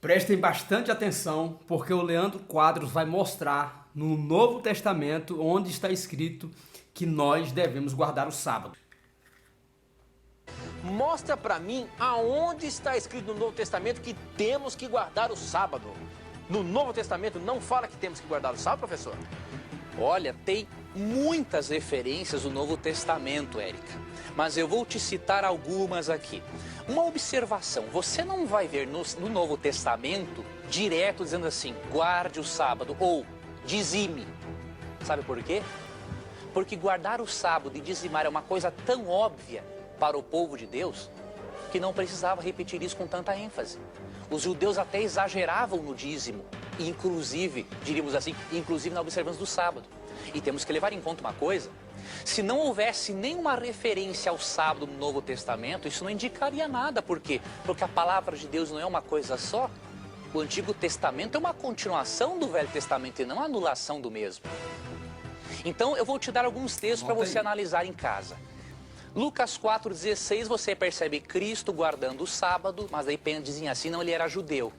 Prestem bastante atenção, porque o Leandro Quadros vai mostrar no Novo Testamento onde está escrito que nós devemos guardar o sábado. Mostra para mim aonde está escrito no Novo Testamento que temos que guardar o sábado. No Novo Testamento não fala que temos que guardar o sábado, professor? Olha, tem muitas referências do Novo Testamento, Érica. Mas eu vou te citar algumas aqui. Uma observação, você não vai ver no Novo Testamento direto dizendo assim, guarde o sábado ou dizime. Sabe por quê? Porque guardar o sábado e dizimar é uma coisa tão óbvia para o povo de Deus que não precisava repetir isso com tanta ênfase. Os judeus até exageravam no dízimo, inclusive, diríamos assim, inclusive na observância do sábado. E temos que levar em conta uma coisa, se não houvesse nenhuma referência ao sábado no Novo Testamento, isso não indicaria nada. Por quê? Porque a palavra de Deus não é uma coisa só. O Antigo Testamento é uma continuação do Velho Testamento e não a anulação do mesmo. Então eu vou te dar alguns textos para você analisar em casa. Lucas 4,16, você percebe Cristo guardando o sábado, mas aí dizem assim, não, ele era judeu.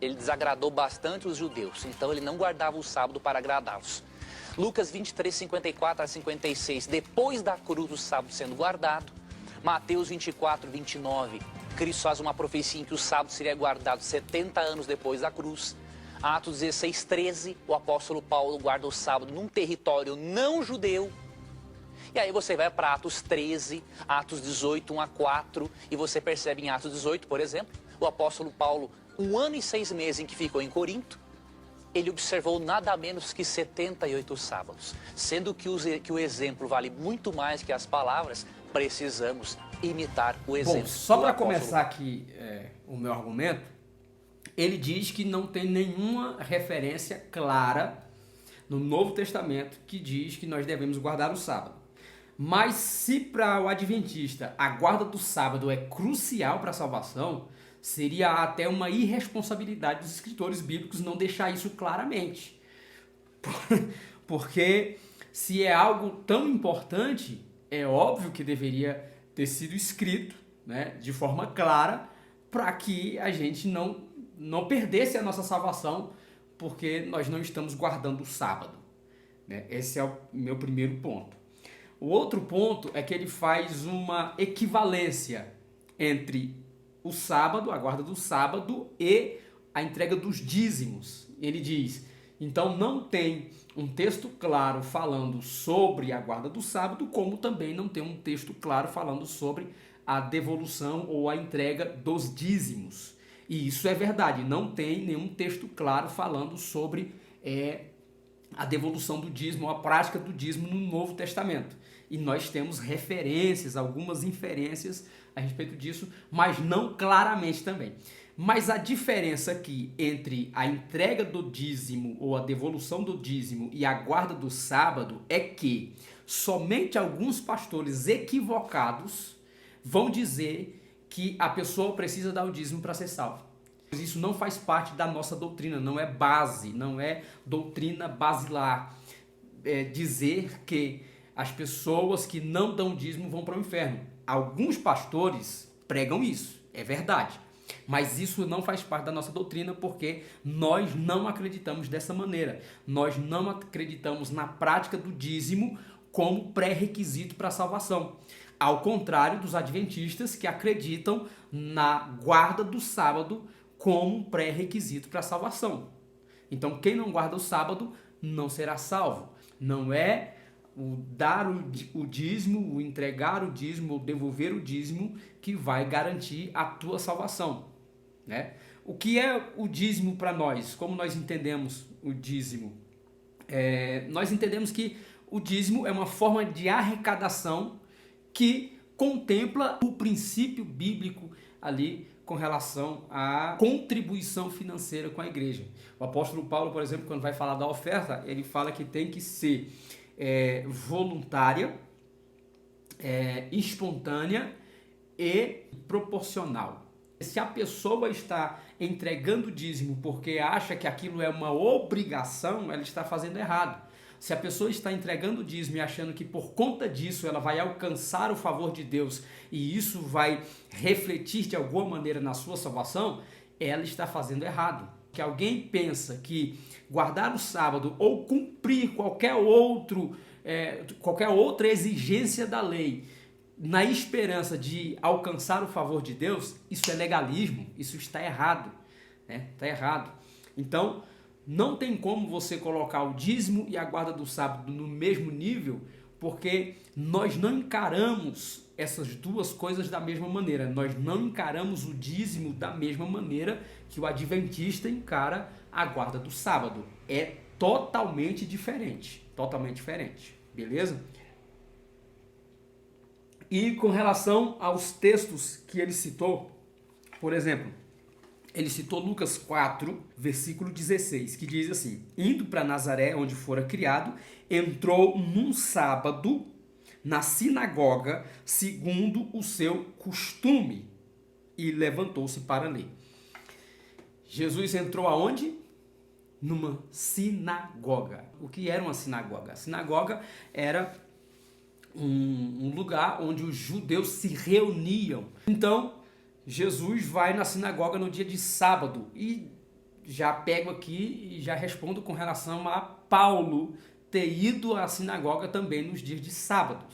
Ele desagradou bastante os judeus, então ele não guardava o sábado para agradá-los. Lucas 23, 54 a 56, depois da cruz do sábado sendo guardado. Mateus 24, 29, Cristo faz uma profecia em que o sábado seria guardado 70 anos depois da cruz. Atos 16, 13, o apóstolo Paulo guarda o sábado num território não judeu. E aí você vai para Atos 13, Atos 18, 1 a 4, e você percebe em Atos 18, por exemplo, o apóstolo Paulo, 1 ano e 6 meses em que ficou em Corinto, ele observou nada menos que 78 sábados. Sendo que o exemplo vale muito mais que as palavras, precisamos imitar o exemplo. Bom, só para começar aqui o meu argumento, ele diz que não tem nenhuma referência clara no Novo Testamento que diz que nós devemos guardar o sábado. Mas se para o adventista a guarda do sábado é crucial para a salvação, seria até uma irresponsabilidade dos escritores bíblicos não deixar isso claramente. Porque se é algo tão importante, é óbvio que deveria ter sido escrito, né, de forma clara, para que a gente não perdesse a nossa salvação, porque nós não estamos guardando o sábado, né? Esse é o meu primeiro ponto. O outro ponto é que ele faz uma equivalência entre o sábado, a guarda do sábado e a entrega dos dízimos. Ele diz, então não tem um texto claro falando sobre a guarda do sábado, como também não tem um texto claro falando sobre a devolução ou a entrega dos dízimos. E isso é verdade, não tem nenhum texto claro falando sobre a devolução do dízimo, a prática do dízimo no Novo Testamento. E nós temos referências, algumas inferências a respeito disso, mas não claramente também. Mas a diferença aqui entre a entrega do dízimo ou a devolução do dízimo e a guarda do sábado é que somente alguns pastores equivocados vão dizer que a pessoa precisa dar o dízimo para ser salva. Isso não faz parte da nossa doutrina, não é base, não é doutrina basilar. Dizer que as pessoas que não dão dízimo vão para o inferno. Alguns pastores pregam isso, é verdade. Mas isso não faz parte da nossa doutrina porque nós não acreditamos dessa maneira. Nós não acreditamos na prática do dízimo como pré-requisito para a salvação. Ao contrário dos adventistas que acreditam na guarda do sábado como pré-requisito para a salvação. Então quem não guarda o sábado não será salvo. Não é o dar o dízimo, o entregar o dízimo, o devolver o dízimo que vai garantir a tua salvação, né? O que é o dízimo para nós? Como nós entendemos o dízimo? Nós entendemos que o dízimo é uma forma de arrecadação que contempla o princípio bíblico ali com relação à contribuição financeira com a igreja. O apóstolo Paulo, por exemplo, quando vai falar da oferta, ele fala que tem que ser voluntária, espontânea e proporcional. Se a pessoa está entregando dízimo porque acha que aquilo é uma obrigação, ela está fazendo errado. Se a pessoa está entregando dízimo e achando que por conta disso ela vai alcançar o favor de Deus e isso vai refletir de alguma maneira na sua salvação, ela está fazendo errado. Que alguém pensa que guardar o sábado ou cumprir qualquer outra exigência da lei na esperança de alcançar o favor de Deus, isso é legalismo, isso está errado, né? Está errado. Então, não tem como você colocar o dízimo e a guarda do sábado no mesmo nível, porque nós não encaramos essas duas coisas da mesma maneira. Nós não encaramos o dízimo da mesma maneira que o adventista encara a guarda do sábado. É totalmente diferente, beleza? E com relação aos textos que ele citou, por exemplo, ele citou Lucas 4, versículo 16, que diz assim: indo para Nazaré, onde fora criado, entrou num sábado na sinagoga, segundo o seu costume, e levantou-se para ler. Jesus entrou aonde? Numa sinagoga. O que era uma sinagoga? A sinagoga era um lugar onde os judeus se reuniam. Então, Jesus vai na sinagoga no dia de sábado. E já pego aqui e já respondo com relação a Paulo ter ido à sinagoga também nos dias de sábado.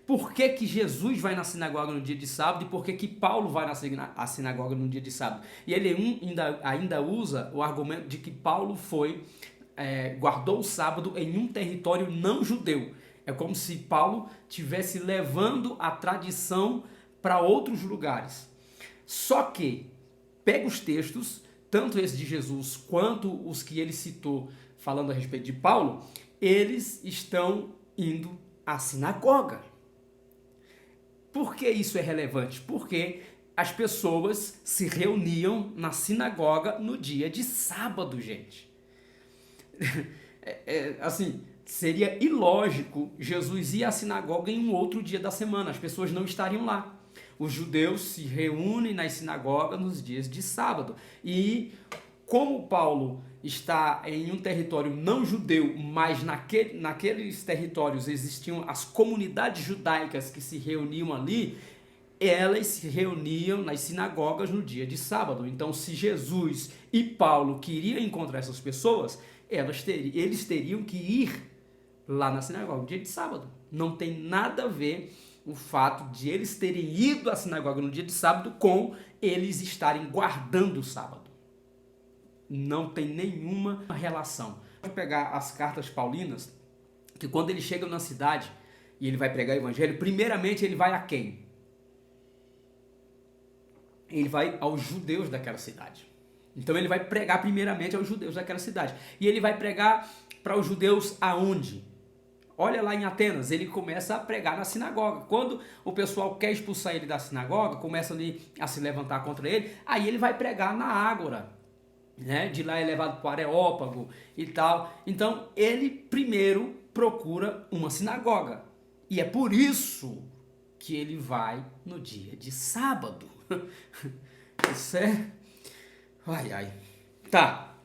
Por que que Jesus vai na sinagoga no dia de sábado e por que que Paulo vai na sinagoga no dia de sábado? E ele ainda usa o argumento de que Paulo guardou o sábado em um território não judeu. É como se Paulo estivesse levando a tradição para outros lugares. Só que, pega os textos, tanto esse de Jesus quanto os que ele citou falando a respeito de Paulo, eles estão indo à sinagoga. Por que isso é relevante? Porque as pessoas se reuniam na sinagoga no dia de sábado, gente. Assim, seria ilógico Jesus ir à sinagoga em um outro dia da semana. As pessoas não estariam lá. Os judeus se reúnem nas sinagogas nos dias de sábado. E como Paulo está em um território não judeu, mas naqueles territórios existiam as comunidades judaicas que se reuniam ali, elas se reuniam nas sinagogas no dia de sábado. Então, se Jesus e Paulo queriam encontrar essas pessoas, eles teriam que ir lá na sinagoga no dia de sábado. Não tem nada a ver o fato de eles terem ido à sinagoga no dia de sábado com eles estarem guardando o sábado. Não tem nenhuma relação. Vou pegar as cartas paulinas, que quando ele chega na cidade e ele vai pregar o evangelho, primeiramente ele vai a quem? Ele vai aos judeus daquela cidade. Então ele vai pregar primeiramente aos judeus daquela cidade. E ele vai pregar para os judeus aonde? Olha lá em Atenas, ele começa a pregar na sinagoga. Quando o pessoal quer expulsar ele da sinagoga, começa ali a se levantar contra ele, aí ele vai pregar na Ágora, né? De lá é levado para o Areópago e tal. Então ele primeiro procura uma sinagoga. E é por isso que ele vai no dia de sábado. Isso é... Ai. Tá.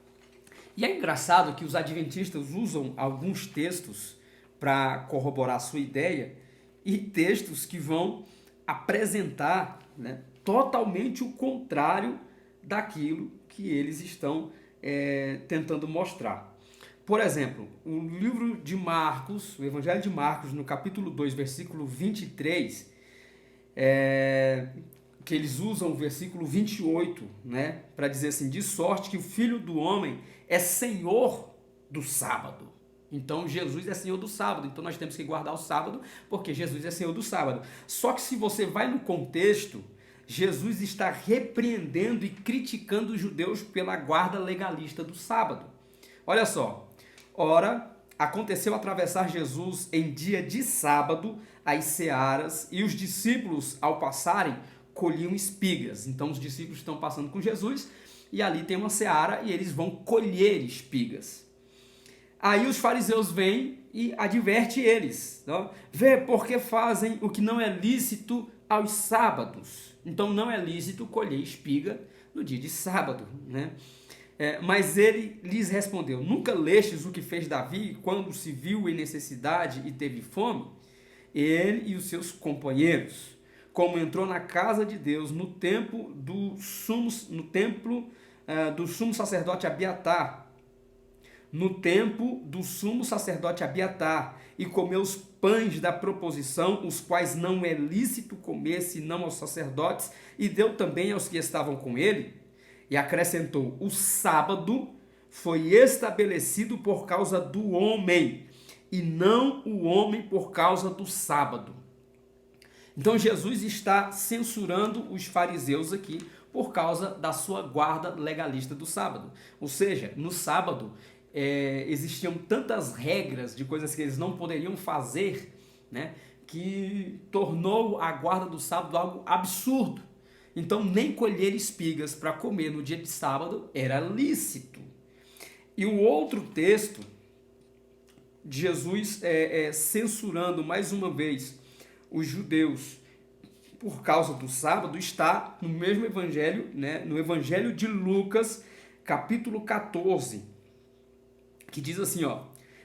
E é engraçado que os adventistas usam alguns textos para corroborar a sua ideia, e textos que vão apresentar, né, totalmente o contrário daquilo que eles estão tentando mostrar. Por exemplo, o livro de Marcos, o Evangelho de Marcos, no capítulo 2, versículo 23, que eles usam o versículo 28, né, para dizer assim: de sorte que o Filho do Homem é Senhor do sábado. Então Jesus é Senhor do sábado, então nós temos que guardar o sábado, porque Jesus é Senhor do sábado. Só que se você vai no contexto, Jesus está repreendendo e criticando os judeus pela guarda legalista do sábado. Olha só: ora, aconteceu atravessar Jesus em dia de sábado as searas, e os discípulos, ao passarem, colhiam espigas. Então os discípulos estão passando com Jesus, e ali tem uma seara, e eles vão colher espigas. Aí os fariseus vêm e advertem eles. Não? Vê porque fazem o que não é lícito aos sábados. Então não é lícito colher espiga no dia de sábado. Né? Mas ele lhes respondeu: nunca lestes o que fez Davi quando se viu em necessidade e teve fome? Ele e os seus companheiros, como entrou na casa de Deus no templo do sumo sacerdote Abiatar, e comeu os pães da proposição, os quais não é lícito comer senão aos sacerdotes, e deu também aos que estavam com ele, e acrescentou: o sábado foi estabelecido por causa do homem, e não o homem por causa do sábado. Então Jesus está censurando os fariseus aqui por causa da sua guarda legalista do sábado. Ou seja, no sábado existiam tantas regras de coisas que eles não poderiam fazer, né, que tornou a guarda do sábado algo absurdo. Então nem colher espigas para comer no dia de sábado era lícito. E o outro texto, de Jesus censurando mais uma vez os judeus por causa do sábado, está no mesmo evangelho, né, no evangelho de Lucas, capítulo 14, que diz assim, ó: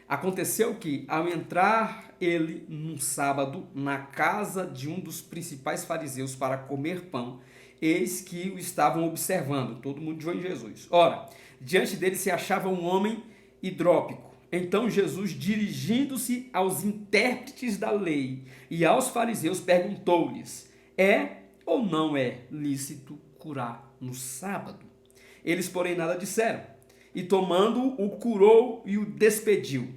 aconteceu que, ao entrar ele num sábado na casa de um dos principais fariseus para comer pão, eis que o estavam observando, todo mundo de olho em Jesus. Ora, diante dele se achava um homem hidrópico. Então Jesus, dirigindo-se aos intérpretes da lei e aos fariseus, perguntou-lhes: é ou não é lícito curar no sábado? Eles, porém, nada disseram. E tomando-o, o curou e o despediu.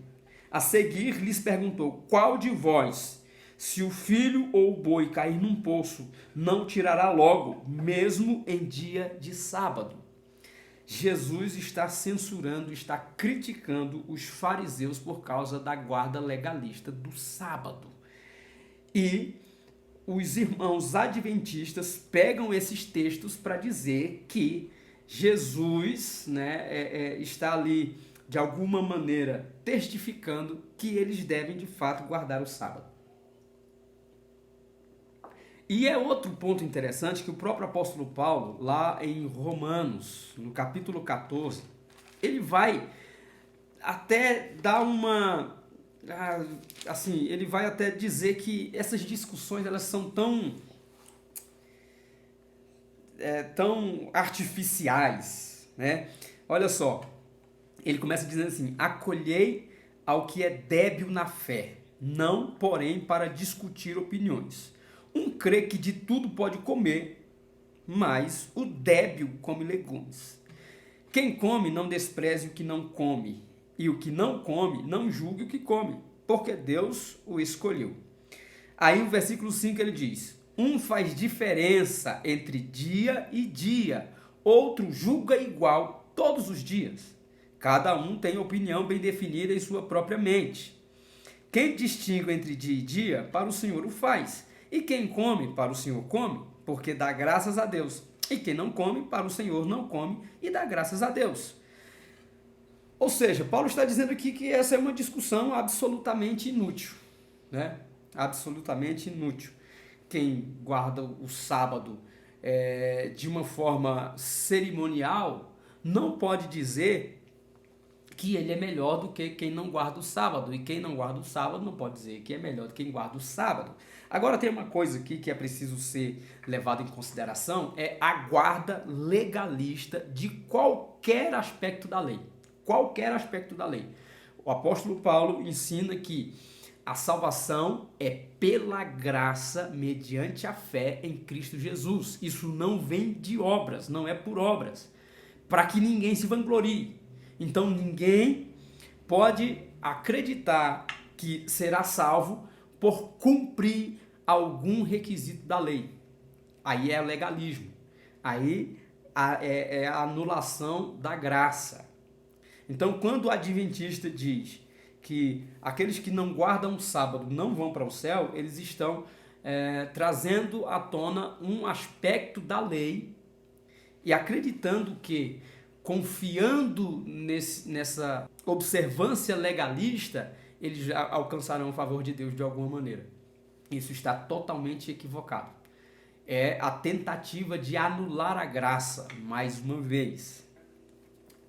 A seguir lhes perguntou: qual de vós, se o filho ou o boi cair num poço, não o tirará logo, mesmo em dia de sábado? Jesus está censurando, está criticando os fariseus por causa da guarda legalista do sábado. E os irmãos adventistas pegam esses textos para dizer que Jesus, né, está ali, de alguma maneira, testificando que eles devem, de fato, guardar o sábado. E é outro ponto interessante que o próprio apóstolo Paulo, lá em Romanos, no capítulo 14, ele vai até dar uma... assim, ele vai até dizer que essas discussões, elas são tão artificiais, né? Olha só, ele começa dizendo assim: acolhei ao que é débil na fé, não, porém, para discutir opiniões. Um crê que de tudo pode comer, mas o débil come legumes. Quem come não despreze o que não come, e o que não come não julgue o que come, porque Deus o escolheu. Aí o versículo 5 ele diz: um faz diferença entre dia e dia, outro julga igual todos os dias. Cada um tem opinião bem definida em sua própria mente. Quem distingue entre dia e dia, para o Senhor o faz. E quem come, para o Senhor come, porque dá graças a Deus. E quem não come, para o Senhor não come e dá graças a Deus. Ou seja, Paulo está dizendo aqui que essa é uma discussão absolutamente inútil, né? Absolutamente inútil. Quem guarda o sábado de uma forma cerimonial não pode dizer que ele é melhor do que quem não guarda o sábado. E quem não guarda o sábado não pode dizer que é melhor do que quem guarda o sábado. Agora tem uma coisa aqui que é preciso ser levado em consideração, é a guarda legalista de qualquer aspecto da lei. Qualquer aspecto da lei. O apóstolo Paulo ensina que a salvação é pela graça mediante a fé em Cristo Jesus. Isso não vem de obras, não é por obras, para que ninguém se vanglorie. Então ninguém pode acreditar que será salvo por cumprir algum requisito da lei. Aí é legalismo. Aí é a anulação da graça. Então, quando o adventista diz que aqueles que não guardam o sábado não vão para o céu, eles estão trazendo à tona um aspecto da lei e acreditando que, confiando nessa observância legalista, eles já alcançarão o favor de Deus de alguma maneira. Isso está totalmente equivocado. É a tentativa de anular a graça, mais uma vez.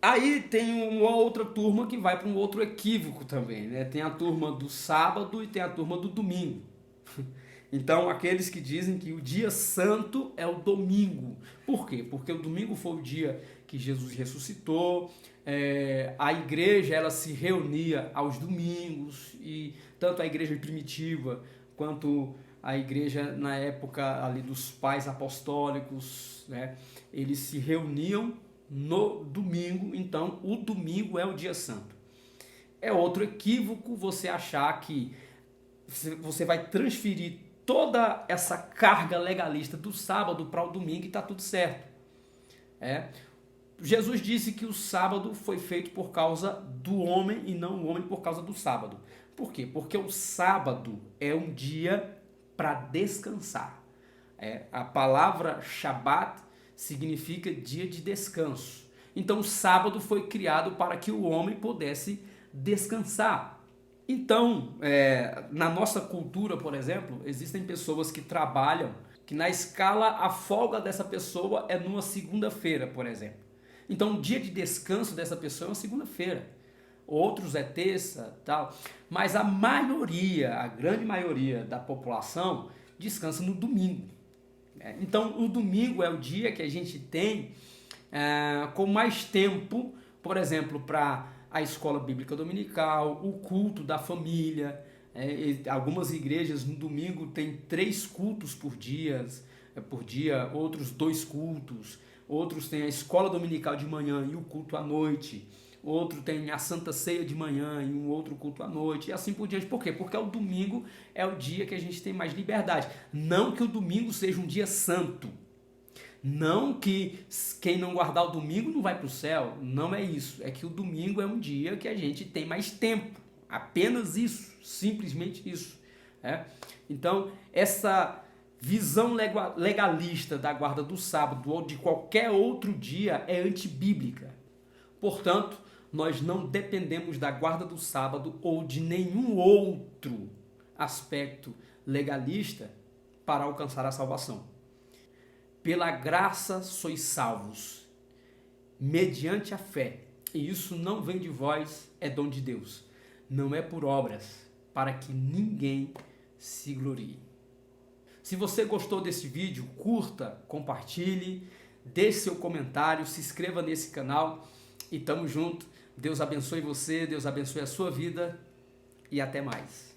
Aí tem uma outra turma que vai para um outro equívoco também, né? Tem a turma do sábado e tem a turma do domingo. Então, aqueles que dizem que o dia santo é o domingo. Por quê? Porque o domingo foi o dia que Jesus ressuscitou, a igreja ela se reunia aos domingos, e tanto a igreja primitiva quanto a igreja na época ali dos pais apostólicos, né, eles se reuniam no domingo, então o domingo é o dia santo. É outro equívoco você achar que você vai transferir toda essa carga legalista do sábado para o domingo e está tudo certo. Jesus disse que o sábado foi feito por causa do homem e não o homem por causa do sábado. Por quê? Porque o sábado é um dia para descansar. A palavra Shabat significa dia de descanso. Então o sábado foi criado para que o homem pudesse descansar. Então, na nossa cultura, por exemplo, existem pessoas que trabalham, que na escala a folga dessa pessoa é numa segunda-feira, por exemplo. Então o dia de descanso dessa pessoa é uma segunda-feira. Outros é terça, tal. Mas a maioria, a grande maioria da população descansa no domingo. Então o domingo é o dia que a gente tem com mais tempo, por exemplo, para a escola bíblica dominical, o culto da família. Algumas igrejas no domingo tem 3 cultos por dia, outros 2 cultos, outros têm a escola dominical de manhã e o culto à noite, outro tem a Santa Ceia de manhã e um outro culto à noite, e assim por diante. Por quê? Porque o domingo é o dia que a gente tem mais liberdade. Não que o domingo seja um dia santo, não que quem não guardar o domingo não vai para o céu, não é isso. É que o domingo é um dia que a gente tem mais tempo, apenas isso, simplesmente isso. Então, essa visão legalista da guarda do sábado ou de qualquer outro dia é antibíblica. Portanto, nós não dependemos da guarda do sábado ou de nenhum outro aspecto legalista para alcançar a salvação. Pela graça sois salvos, mediante a fé. E isso não vem de vós, é dom de Deus. Não é por obras, para que ninguém se glorie. Se você gostou desse vídeo, curta, compartilhe, deixe seu comentário, se inscreva nesse canal e tamo junto. Deus abençoe você, Deus abençoe a sua vida e até mais.